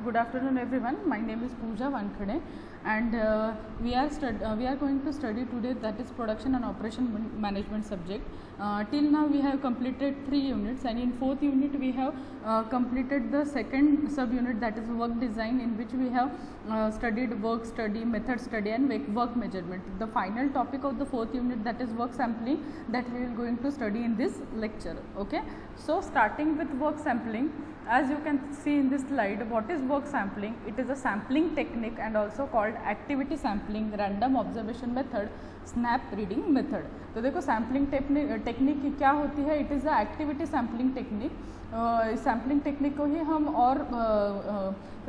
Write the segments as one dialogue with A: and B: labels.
A: Good afternoon, everyone. My name is Pooja Wankhede, and we are going to study today, that is production and operation management subject. Till now we have completed 3 units, and in 4th unit we have completed the second sub unit, that is work design, in which we have studied work study, method study, and work measurement. The final topic of the 4th unit, that is work sampling, that we are going to study in this lecture. Okay, so starting with work sampling, as you can see in this slide, what is work sampling? It is a sampling technique and also called activity sampling, random observation method, snap reading method. तो देखो sampling technique क्या होती है? It is a activity sampling technique. Sampling technique को ही हम और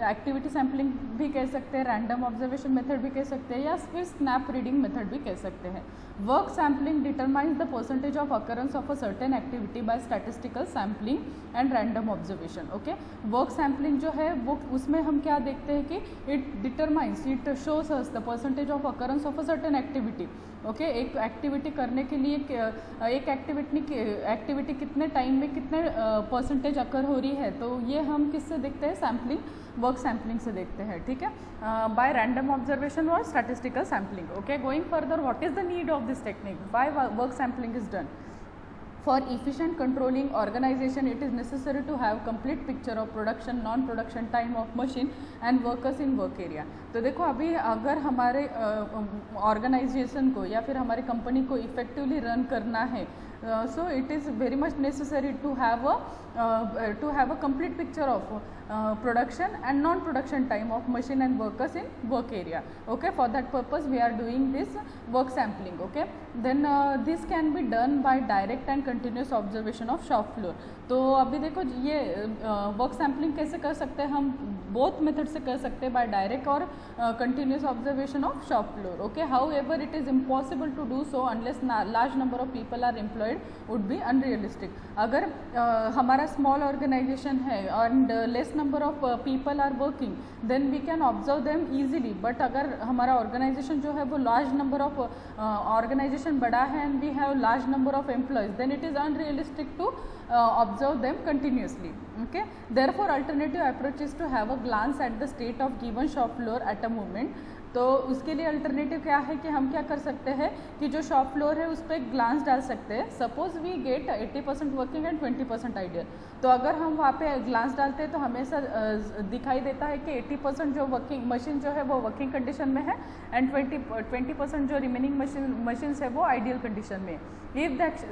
A: activity sampling भी कह सकते हैं, रैंडम ऑब्जर्वेशन मेथड भी कह सकते हैं, या फिर स्नैप रीडिंग मेथड भी कह सकते हैं. Work sampling determines the percentage of occurrence of a certain activity by statistical sampling and random observation. Okay, work sampling जो है वो उसमें हम क्या देखते हैं कि it determines, it shows us the percentage of occurrence of a certain activity. Okay, एक एक्टिविटी करने के लिए एक एक्टिविटी कितने टाइम में कितने परसेंटेज अकर हो रही है, तो ये हम किससे देखते हैं? सैम्पलिंग, वर्क सैम्पलिंग से देखते हैं. ठीक है, बाय रैंडम ऑब्जर्वेशन और statistical sampling. Okay, going further, what is the need of this technique? Why work sampling is done? For efficient controlling organization, it is necessary to have complete picture of production, non-production time of machine and workers in work area. तो देखो अभी अगर हमारे organisation को या फिर हमारी company को इफेक्टिवली रन करना है, so it is very much necessary to have a complete picture of production and non-production time of machine and workers in work area. Okay, for that purpose we are doing this work sampling. Okay, then this can be done by direct and continuous observation of shop floor. तो अभी देखो ये work sampling कैसे कर सकते हैं? हम both method से कर सकते हैं, बाय डायरेक्ट और continuous observation of shop floor. Okay, however it is impossible to do so unless large number of people are employed would be unrealistic. अगर हमारा स्मॉल ऑर्गेनाइजेशन है and less number of people are working, then we can observe them easily. But अगर हमारा organisation जो है वो large number of organisation बड़ा है and we have large number of employees, then it is unrealistic to observe them continuously. Okay, therefore alternative approach is to have a glance at the state of given shop floor at a moment. तो उसके लिए alternative क्या है कि हम क्या कर सकते हैं कि जो शॉप फ्लोर है उस पर एक ग्लांस डाल सकते हैं. Suppose we get 80% working and 20% ideal. तो अगर हम वहाँ पे ग्लांस डालते हैं तो हमेशा दिखाई देता है कि 80% जो वर्किंग मशीन जो है वो वर्किंग कंडीशन में है एंड 20% जो रिमेनिंग मशीन्स है वो आइडियल कंडीशन में. If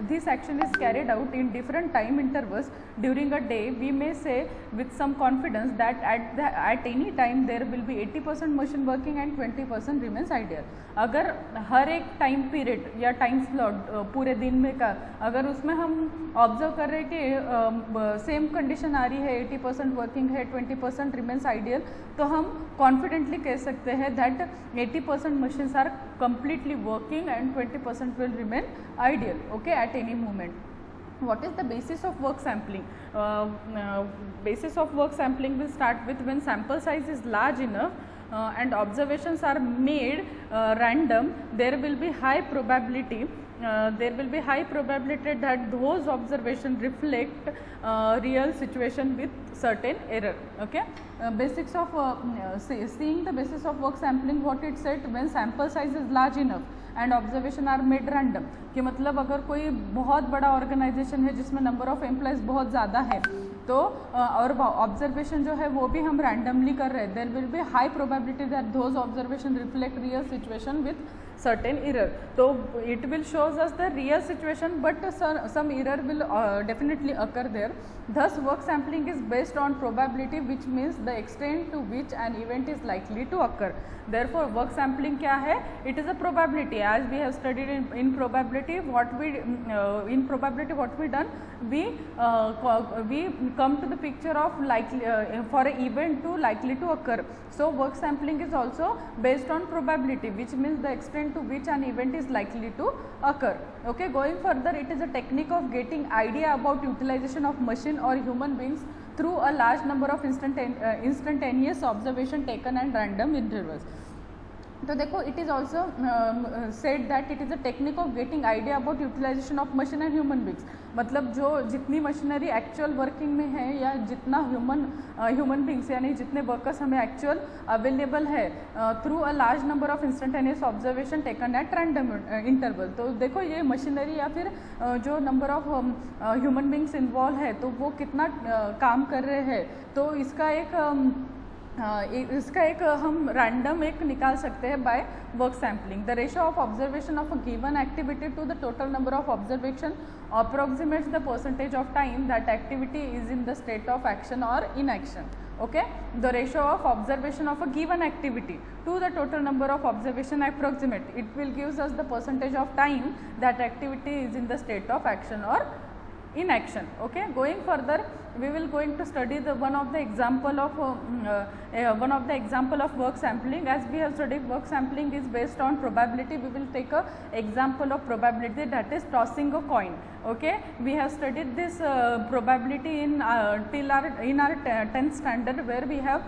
A: this action is carried out in different time intervals during a day, we may say with some confidence that at any time there will be 80% machine working and 20% remains ideal. अगर हर एक time period या time slot पूरे दिन में का अगर उसमें हम ऑब्जर्व कर रहे हैं कि सेम कंडीशन आ रही है, 80% वर्किंग है, 20% रिमेन्स आइडियल, तो हम कॉन्फिडेंटली कह सकते हैं that 80% machines are completely working and 20% will remain ideal. Okay, at any moment. What is the basis of work sampling? Basis of work sampling will start with when sample size is large enough and observations are made random, there will be high probability that those observations reflect real situation with certain error. Okay, basics of seeing the basis of work sampling, what it said, when sample size is large enough and observation are made random. कि मतलब अगर कोई बहुत बड़ा organisation है जिसमें number of employees बहुत ज़्यादा है, तो और ऑब्जर्वेशन जो है वो भी हम रैंडमली कर रहे हैं, there will be high probability that those observation reflect real situation with certain error. So it will shows us the real situation, but some error will definitely occur there. Thus work sampling is based on probability, which means the extent to which an event is likely to occur. Therefore work sampling क्या है? It is a probability. As we have studied in probability, what we done, we come to the picture of likely for an event to likely to occur. So work sampling is also based on probability, which means the extent to which an event is likely to occur. Okay, going further, it is a technique of getting idea about utilization of machine or human beings through a large number of instantaneous observation taken at random intervals. तो देखो it is also said that it is a technique of getting idea about utilisation of machine and human beings. मतलब जो जितनी machinery actual working में है या जितना human beings यानी जितने वर्कर्स हमें एक्चुअल अवेलेबल है through a large number of instantaneous observation taken at random interval. तो देखो ये मशीनरी या फिर जो number of human beings involve है तो वो कितना काम कर रहे हैं, तो इसका एक हम रैंडम एक निकाल सकते हैं by work sampling. The ratio of observation of a given activity to the total number of observation approximates the percentage of time that activity is in the state of action or inaction. Okay, the ratio of observation of a given activity to the total number of observation approximate, it will gives us the percentage of time that activity is in the state of action or inaction. Okay, going further we will going to study the one of the example of work sampling. As we have studied work sampling is based on probability, we will take a example of probability, that is tossing a coin. Okay, we have studied this probability in our 10th standard, where we have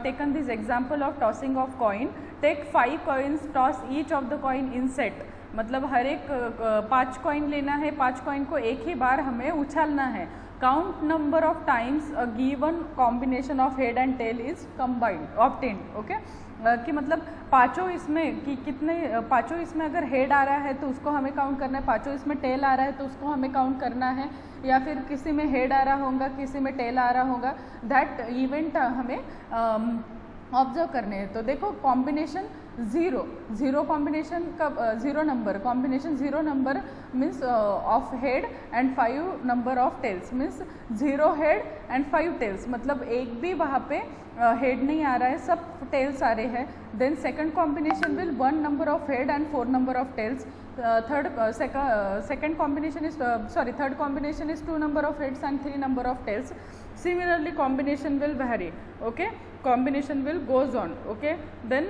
A: taken this example of tossing of coin. Take 5 coins, toss each of the coin in set. मतलब हर एक 5 coin लेना है, 5 coin को एक ही बार हमें उछालना है। Count number of times a given combination of head and tail is combined obtained. Okay, कि मतलब पाँचों इसमें कि कितने पाँचों इसमें अगर हेड आ रहा है तो उसको हमें काउंट करना है, पाँचों इसमें टेल आ रहा है तो उसको हमें काउंट करना है, या फिर किसी में हेड आ रहा होगा किसी में टेल आ रहा होगा, दैट इवेंट हमें ऑब्जर्व करने हैं। तो देखो कॉम्बिनेशन जीरो कॉम्बिनेशन का zero number means of head and 5 number of tails, means 0 head and 5 tails, मतलब एक भी वहाँ पे हेड नहीं आ रहा है, सब टेल्स आ रहे हैं। Then second combination will 1 number of head and 4 number of tails. Third combination is 2 number of heads and 3 number of tails. Similarly combination will vary. Okay, combination will goes on. Okay, then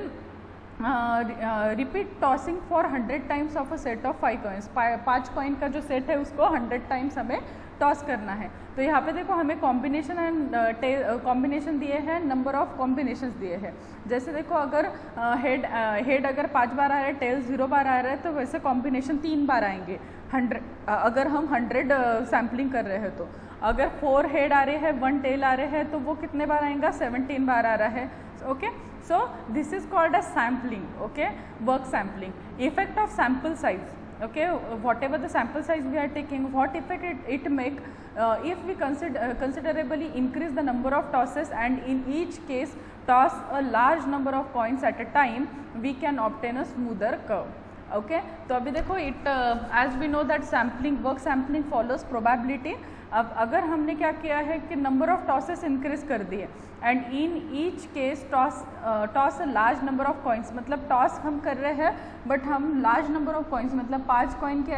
A: repeat tossing for 100 times of a set of 5 coins. 5 coin का जो set है उसको 100 times हमें toss करना है। तो यहाँ पे देखो हमें कॉम्बिनेशन एंड कॉम्बिनेशन दिए हैं, नंबर ऑफ कॉम्बिनेशंस दिए हैं। जैसे देखो अगर हेड अगर 5 बार आ रहा है, टेल 0 बार आ रहा है, तो वैसे कॉम्बिनेशन 3 बार आएंगे 100 अगर हम 100 सैम्पलिंग कर रहे हैं। तो अगर 4 हेड आ रहे हैं 1 टेल आ रहे हैं तो वो कितने बार आएगा, 17 बार आ रहा है। Okay, so this is called as sampling. Okay, work sampling. Effect of sample size. Okay, whatever the sample size we are taking, what effect it make if we considerably increase the number of tosses, and in each case toss a large number of coins at a time, we can obtain a smoother curve. Okay, तो अभी देखो it as we know that sampling work sampling follows probability. अब अगर हमने क्या किया है कि नंबर ऑफ टॉसेस इंक्रीज कर दिए, and in each case toss a large number of coins, मतलब टॉस हम कर रहे हैं बट हम लार्ज नंबर ऑफ कॉइन्स मतलब 5 कॉइन के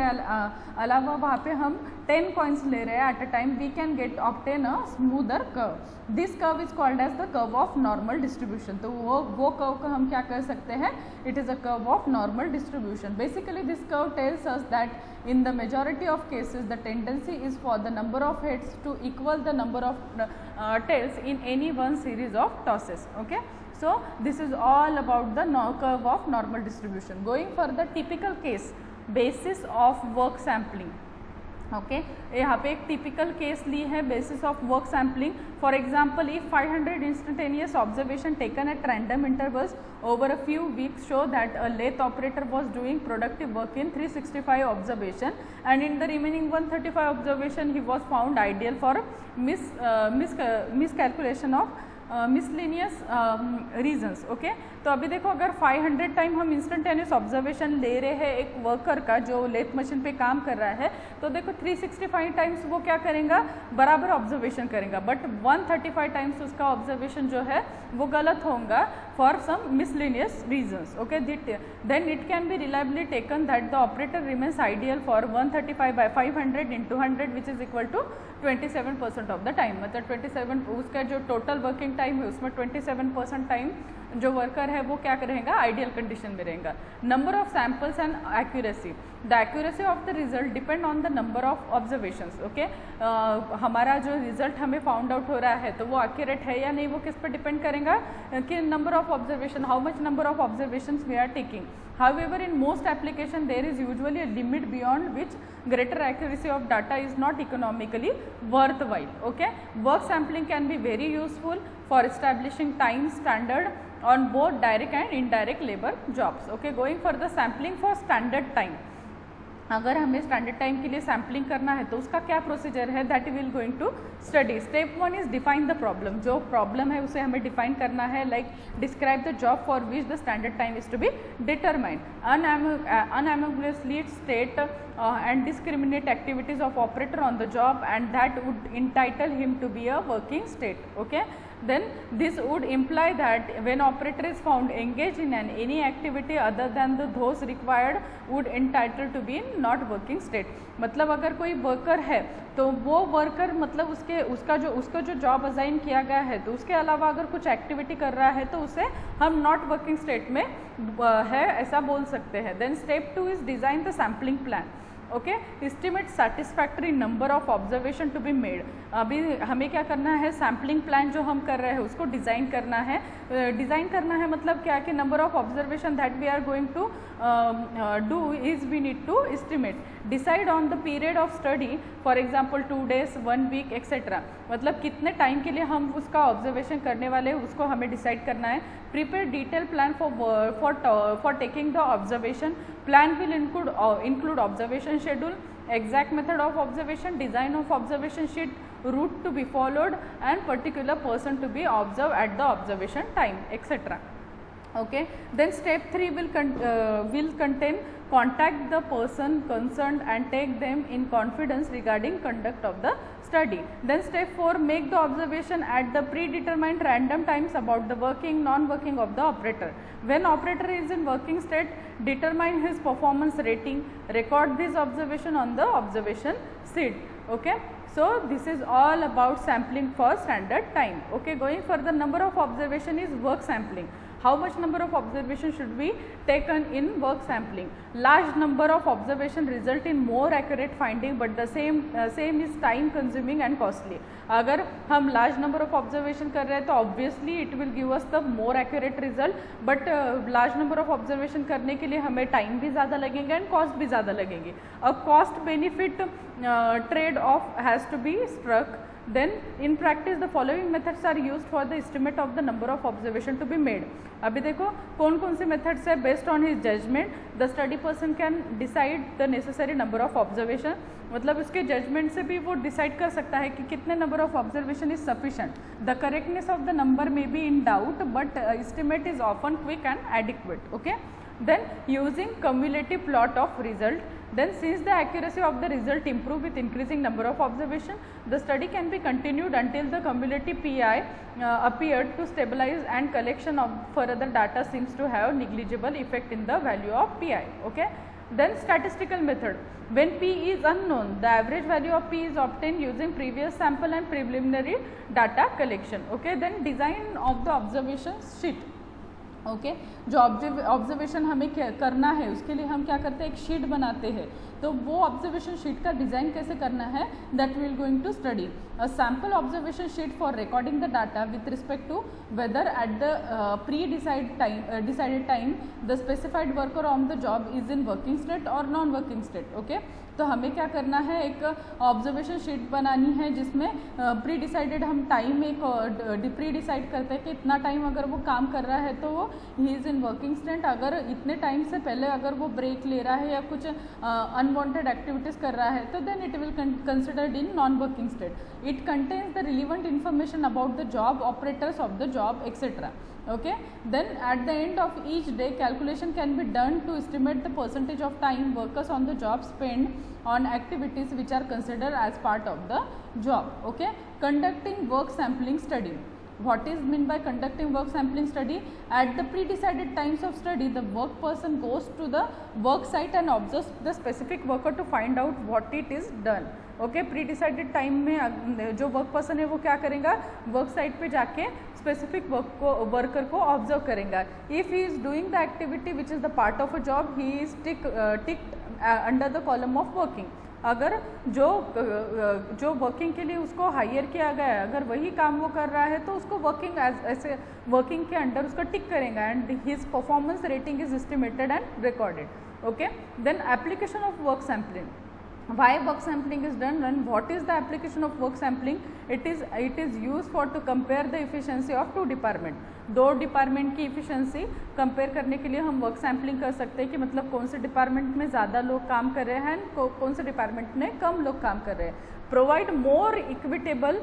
A: अलावा वहाँ पे हम 10 कॉइन्स ले रहे हैं at a time, we can get obtain a smoother curve. This curve is called as the curve of normal distribution. तो वो कर्व को हम क्या कर सकते हैं, it is a curve of normal distribution. Basically this curve tells us that in the majority of cases the tendency is for the number of heads to equal the number of tails in any one series of tosses. Okay, so this is all about the curve of normal distribution. Going for the typical case, basis of work sampling. Okay, यहाँ पे एक typical case ली है basis of work sampling. For example if 500 instantaneous observation taken at random intervals over a few weeks show that a lathe operator was doing productive work in 365 observation, and in the remaining 135 observation he was found ideal for miscalculation of miscellaneous reasons. Okay, तो अभी देखो अगर 500 time हम instantaneous observation ले रहे हैं एक worker का जो लेथ मशीन पे काम कर रहा है, तो देखो 365 टाइम्स वो क्या करेगा, बराबर ऑब्जर्वेशन करेगा, बट 135 टाइम्स उसका ऑब्जर्वेशन जो है वो गलत होगा for some miscellaneous reasons. Okay, then it can be reliably taken that the operator remains ideal for 135 by 500 into 100 which is equal to 27% of the time. मतलब 27 उसका जो टोटल वर्किंग टाइम है उसमें 27% टाइम जो वर्कर है वो क्या रहेगा, आइडियल कंडीशन में रहेगा। Number of samples and accuracy, the accuracy of the result depend on the number of observations. Okay, हमारा जो रिजल्ट हमें फाउंड आउट हो रहा है तो वो एक्यूरेट है या नहीं, वो किस पर डिपेंड करेगा कि number of observation, how much number of observations we are taking. However, in most application there is usually a limit beyond which greater accuracy of data is not economically worthwhile. Okay, work sampling can be very useful for establishing time standard on both direct and indirect labor jobs. Okay, going for the sampling for standard time, अगर हमें standard time के लिए sampling करना है तो उसका क्या procedure है, that will going to study. Step 1 is define the problem, जो प्रॉब्लम है उसे हमें डिफाइन करना है, like describe the job for which the standard time is to be determined. Unambiguously state and discriminate activities of operator on the job and that would entitle him to be a working state. Okay, then this would imply that when operator is found engaged in any activity other than those required would entitled to be in not working state। मतलब अगर कोई worker है तो वो worker मतलब उसका जो job assign किया गया है तो उसके अलावा अगर कुछ एक्टिविटी कर रहा है तो उसे हम नॉट वर्किंग स्टेट में है ऐसा बोल सकते हैं। Then step 2 is design the sampling plan. Okay, estimate satisfactory number of observation to be made. अभी हमें क्या करना है, सैम्पलिंग प्लान जो हम कर रहे हैं उसको डिज़ाइन करना है। डिज़ाइन करना है मतलब क्या कि number of observation that we are going to do is we need to estimate. Decide on the period of study, for example 2 days 1 week etcetera, मतलब कितने टाइम के लिए हम उसका ऑब्जर्वेशन करने वाले हैं उसको हमें डिसाइड करना है। Prepare detail plan for taking the observation. Plan will include observation schedule, exact method of observation, design of observation sheet, route to be followed and particular person to be observed at the observation time, etc. Okay, then step 3 will contain contact the person concerned and take them in confidence regarding conduct of the study. Then step 4, make the observation at the predetermined random times about the working non-working of the operator. When operator is in working state, determine his performance rating, record this observation on the observation sheet. Okay, so this is all about sampling for standard time. Okay, going for the number of observation is work sampling. How much number of observation should be taken in work sampling? Large number of observation result in more accurate finding, but the same is time consuming and costly. अगर हम large number of observation कर रहे हैं तो obviously it will give us the more accurate result, but large number of observation करने के लिए हमें time भी ज़्यादा लगेंगे and cost भी ज़्यादा लगेगी। A cost benefit trade off has to be struck. Then in practice the following methods are used for the estimate of the number of observation to be made. अभी देखो कौन कौन से मेथड्स है। Based on his judgement the study person can decide the necessary number of observation, मतलब उसके judgement से भी वो डिसाइड कर सकता है कि कितने number of observation is sufficient. The correctness of the number may be in doubt but estimate is often quick and adequate. Okay, then using cumulative plot of result, then since the accuracy of the result improve with increasing number of observation, the study can be continued until the cumulative PI appeared to stabilize and collection of further data seems to have negligible effect in the value of PI. Okay, then statistical method, when P is unknown the average value of P is obtained using previous sample and preliminary data collection. Okay, then design of the observation sheet. Okay, जो observation हमें करना है उसके लिए हम क्या करते हैं, एक शीट बनाते हैं। तो वो ऑब्जर्वेशन शीट का डिज़ाइन कैसे करना है, that we will going to study. A sample observation sheet for recording the data with respect to whether at the decided time the specified worker on the job is in working state और non working state. Okay, तो हमें क्या करना है, एक observation sheet बनानी है जिसमें प्री डिसाइडेड हम टाइम एक प्री डिसाइड करते हैं कि इतना टाइम अगर वो काम कर रहा है तो वो he is in working state. अगर इतने टाइम से पहले अगर वो ब्रेक ले रहा है या कुछ अनवांटेड एक्टिविटीज़ कर रहा है तो then it will considered in non working state. It contains the relevant information about the job, operators of the job etcetera. Okay, then at the end of each day calculation can be done to estimate the percentage of time workers on the job spend on activities which are considered as part of the job. Okay, conducting work sampling study. What is meant by conducting work sampling study? At the pre-decided times of study, the work person goes to the work site and observes the specific worker to find out what it is done. Okay. Pre decided time में जो work person है वो क्या करेगा, work site पे जाके specific worker को observe करेगा। If he is doing the activity which is the part of a job, he is ticked under the column of working. अगर जो वर्किंग के लिए उसको हायर किया गया है, अगर वही काम वो कर रहा है तो उसको वर्किंग ऐसे वर्किंग के अंडर उसको टिक करेगा and his performance rating is estimated and recorded. Okay. Then application of work sampling, why work sampling is done and what is the application of work sampling? It is used for to compare the efficiency of two department। दो department की efficiency compare करने के लिए हम work sampling कर सकते हैं कि मतलब कौन से डिपार्टमेंट में ज़्यादा लोग काम कर रहे हैं, कौन से डिपार्टमेंट में कम लोग काम कर रहे हैं। Provide more equitable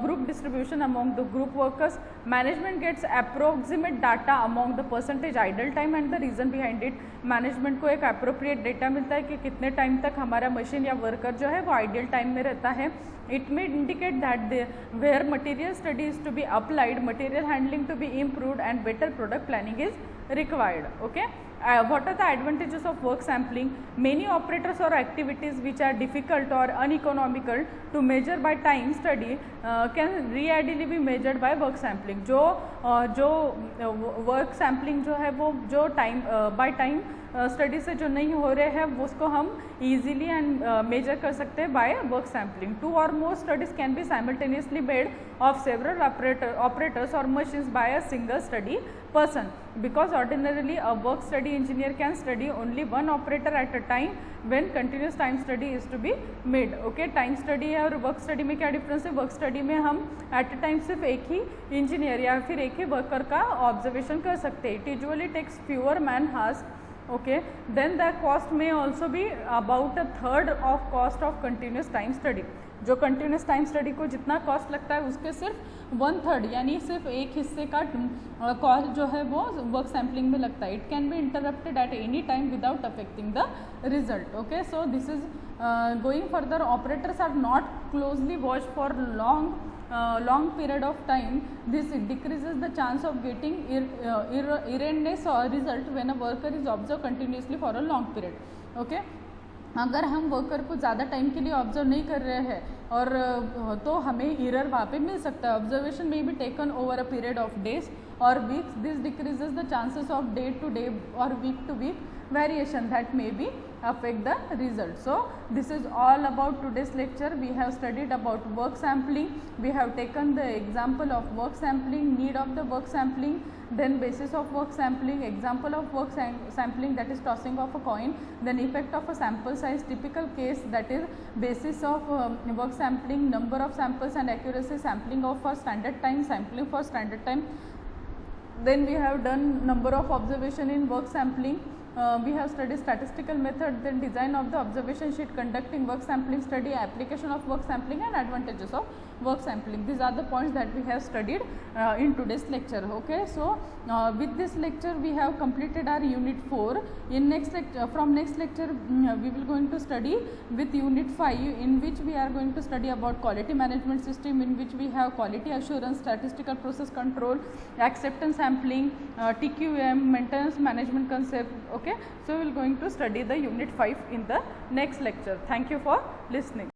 A: group distribution among the group workers, management gets approximate data among the percentage idle time and the reason behind it. Management को एक अप्रोप्रिएट डेटा मिलता है कि कितने टाइम तक हमारा मशीन या वर्कर जो है वो आइडियल टाइम में रहता है। It may indicate that where material study is to be applied, material handling to be improved and better product planning is required. Okay. What are the advantages of work sampling? Many operators or activities which are difficult or uneconomical to measure by time study can readily be measured by work sampling। जो work sampling जो है वो जो time by time study से जो नहीं हो रहे हैं उसको हम इजीली एंड मेजर कर सकते हैं by work sampling. 2 or more studies can be simultaneously made of several operators or machines by a single study person, because ordinarily a work study engineer can study only one operator at a time when continuous time study is to be made। Okay, time study है और work study में क्या difference है? Work study में हम eight a time सिर्फ एक ही engineer या फिर एक ही वर्कर का ऑब्जर्वेशन कर सकते हैं। It usually takes fewer man hours. Okay, then the cost may also be about a third of cost of continuous time study। जो कंटिन्यूस टाइम स्टडी को जितना कॉस्ट लगता है उसके सिर्फ 1/3 यानी सिर्फ एक हिस्से का कॉस्ट जो है वो वर्क सैम्पलिंग में लगता है। It can be interrupted at any time without affecting the result. Okay, so this is going further. Operators are not closely watch for long period of time. This decreases the chance of getting erroneous result when a worker is observed continuously for a long period. Okay, अगर हम worker को ज़्यादा time के लिए observe नहीं कर रहे हैं और तो हमें एरर वहाँ पे मिल सकता है। ऑब्जर्वेशन में be taken over a period of days और weeks. This decreases the chances of day to day और week to week variation that may be affect the result. So this is all about today's lecture. We have studied about work sampling, we have taken the example of work sampling, need of the work sampling, then basis of work sampling, example of work sampling that is tossing of a coin, then effect of a sample size, typical case that is basis of work sampling, number of samples and accuracy, sampling of for standard time, sampling for standard time. Then we have done number of observation in work sampling. We have studied statistical method, then design of the observation sheet, conducting work sampling study, application of work sampling and advantages of work sampling. These are the points that we have studied in today's lecture. Okay, so with this lecture we have completed our unit 4. In next lecture, from next lecture we will going to study with unit 5, in which we are going to study about quality management system, in which we have quality assurance, statistical process control, acceptance sampling, TQM, maintenance management concept. Okay, so we will going to study the unit 5 in the next lecture. Thank you for listening.